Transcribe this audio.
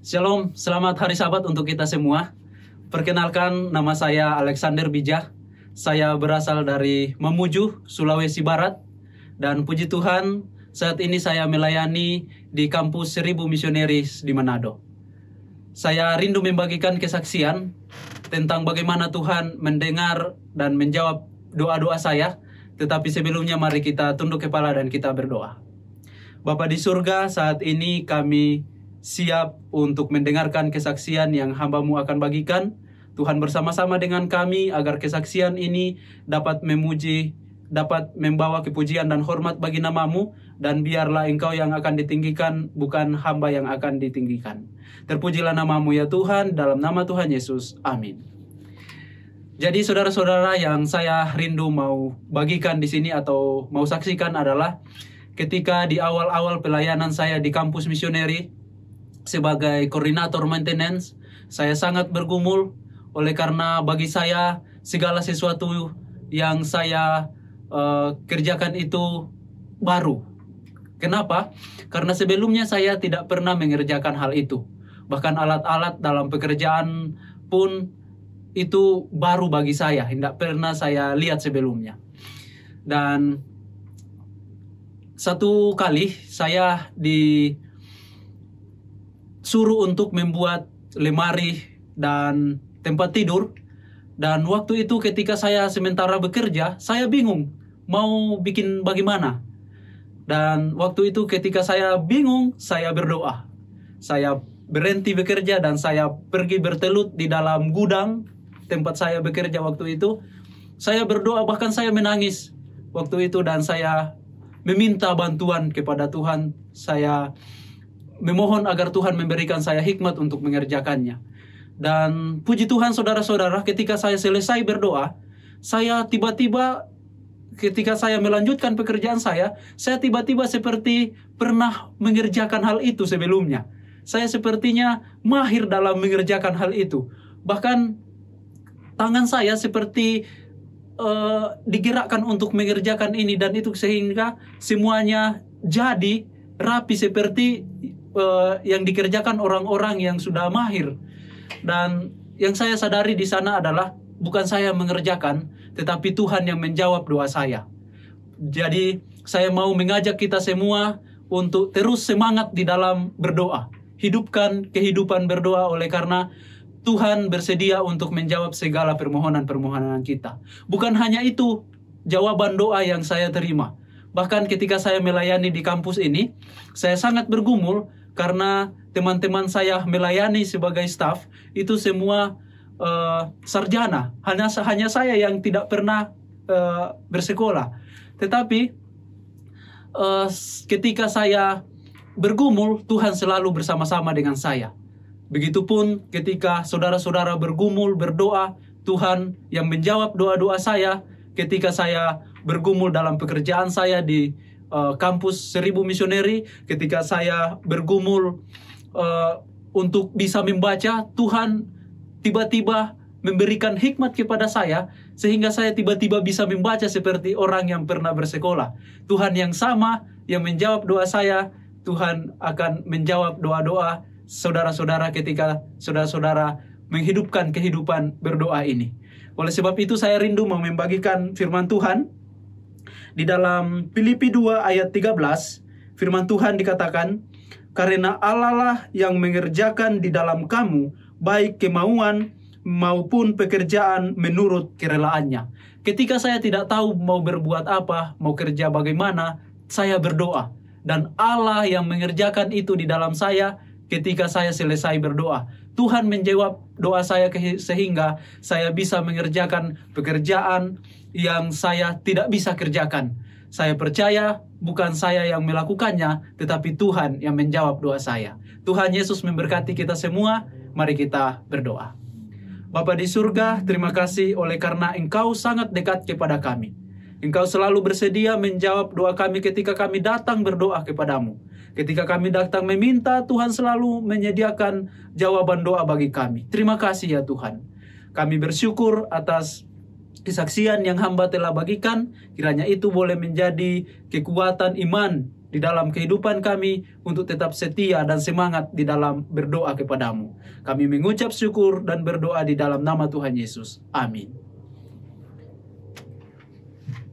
Shalom, selamat hari Sabat untuk kita semua. Perkenalkan, nama saya Alexander Bijah. Saya berasal dari Mamuju, Sulawesi Barat. Dan puji Tuhan, saat ini saya melayani di kampus 1000 Misionaris di Manado. Saya rindu membagikan kesaksian tentang bagaimana Tuhan mendengar dan menjawab doa-doa saya. Tetapi sebelumnya mari kita tunduk kepala dan kita berdoa. Bapa di surga, saat ini kami siap untuk mendengarkan kesaksian yang hamba-Mu akan bagikan. Tuhan bersama-sama dengan kami agar kesaksian ini dapat memuji, dapat membawa kepujian dan hormat bagi nama-Mu. Dan biarlah Engkau yang akan ditinggikan, bukan hamba yang akan ditinggikan. Terpujilah nama-Mu ya Tuhan, dalam nama Tuhan Yesus. Amin. Jadi saudara-saudara, yang saya rindu mau bagikan di sini atau mau saksikan adalah ketika di awal-awal pelayanan saya di kampus misioneri sebagai koordinator maintenance, saya sangat bergumul oleh karena bagi saya segala sesuatu yang saya kerjakan itu baru. Kenapa? Karena sebelumnya saya tidak pernah mengerjakan hal itu. Bahkan alat-alat dalam pekerjaan pun itu baru bagi saya, tidak pernah saya lihat sebelumnya. Dan satu kali saya disuruh untuk membuat lemari dan tempat tidur. Dan waktu itu ketika saya sementara bekerja, saya bingung mau bikin bagaimana. Dan waktu itu ketika saya bingung, saya berdoa. Saya berhenti bekerja dan saya pergi bertelut di dalam gudang tempat saya bekerja waktu itu. Saya berdoa, bahkan saya menangis waktu itu, dan saya meminta bantuan kepada Tuhan. Saya memohon agar Tuhan memberikan saya hikmat untuk mengerjakannya. Dan puji Tuhan saudara-saudara, ketika saya selesai berdoa, saya tiba-tiba ketika saya melanjutkan pekerjaan saya tiba-tiba seperti pernah mengerjakan hal itu sebelumnya. Saya sepertinya mahir dalam mengerjakan hal itu. Bahkan tangan saya seperti digerakkan untuk mengerjakan ini dan itu, sehingga semuanya jadi rapi seperti yang dikerjakan orang-orang yang sudah mahir. Dan yang saya sadari di sana adalah bukan saya mengerjakan, tetapi Tuhan yang menjawab doa saya. Jadi saya mau mengajak kita semua untuk terus semangat di dalam berdoa. Hidupkan kehidupan berdoa, oleh karena Tuhan bersedia untuk menjawab segala permohonan-permohonan kita. Bukan hanya itu jawaban doa yang saya terima. Bahkan ketika saya melayani di kampus ini, saya sangat bergumul karena teman-teman saya melayani sebagai staf itu semua sarjana. Hanya saya yang tidak pernah bersekolah. Tetapi ketika saya bergumul, Tuhan selalu bersama-sama dengan saya. Begitupun ketika saudara-saudara bergumul, berdoa, Tuhan yang menjawab doa-doa saya. Ketika saya bergumul dalam pekerjaan saya di kampus 1000 Misioneri, ketika saya bergumul untuk bisa membaca, Tuhan tiba-tiba memberikan hikmat kepada saya, sehingga saya tiba-tiba bisa membaca seperti orang yang pernah bersekolah. Tuhan yang sama yang menjawab doa saya, Tuhan akan menjawab doa-doa saudara-saudara ketika saudara-saudara menghidupkan kehidupan berdoa ini. Oleh sebab itu saya rindu mau membagikan firman Tuhan. Di dalam Filipi 2 ayat 13, firman Tuhan dikatakan, "Karena Allah lah yang mengerjakan di dalam kamu baik kemauan maupun pekerjaan menurut kerelaannya." Ketika saya tidak tahu mau berbuat apa, mau kerja bagaimana, saya berdoa. Dan Allah yang mengerjakan itu di dalam saya ketika saya selesai berdoa. Tuhan menjawab doa saya sehingga saya bisa mengerjakan pekerjaan yang saya tidak bisa kerjakan. Saya percaya bukan saya yang melakukannya, tetapi Tuhan yang menjawab doa saya. Tuhan Yesus memberkati kita semua. Mari kita berdoa. Bapa di surga, terima kasih oleh karena Engkau sangat dekat kepada kami. Engkau selalu bersedia menjawab doa kami ketika kami datang berdoa kepadamu. Ketika kami datang meminta, Tuhan selalu menyediakan jawaban doa bagi kami. Terima kasih ya Tuhan. Kami bersyukur atas kesaksian yang hamba telah bagikan. Kiranya itu boleh menjadi kekuatan iman di dalam kehidupan kami untuk tetap setia dan semangat di dalam berdoa kepadamu. Kami mengucap syukur dan berdoa di dalam nama Tuhan Yesus. Amin.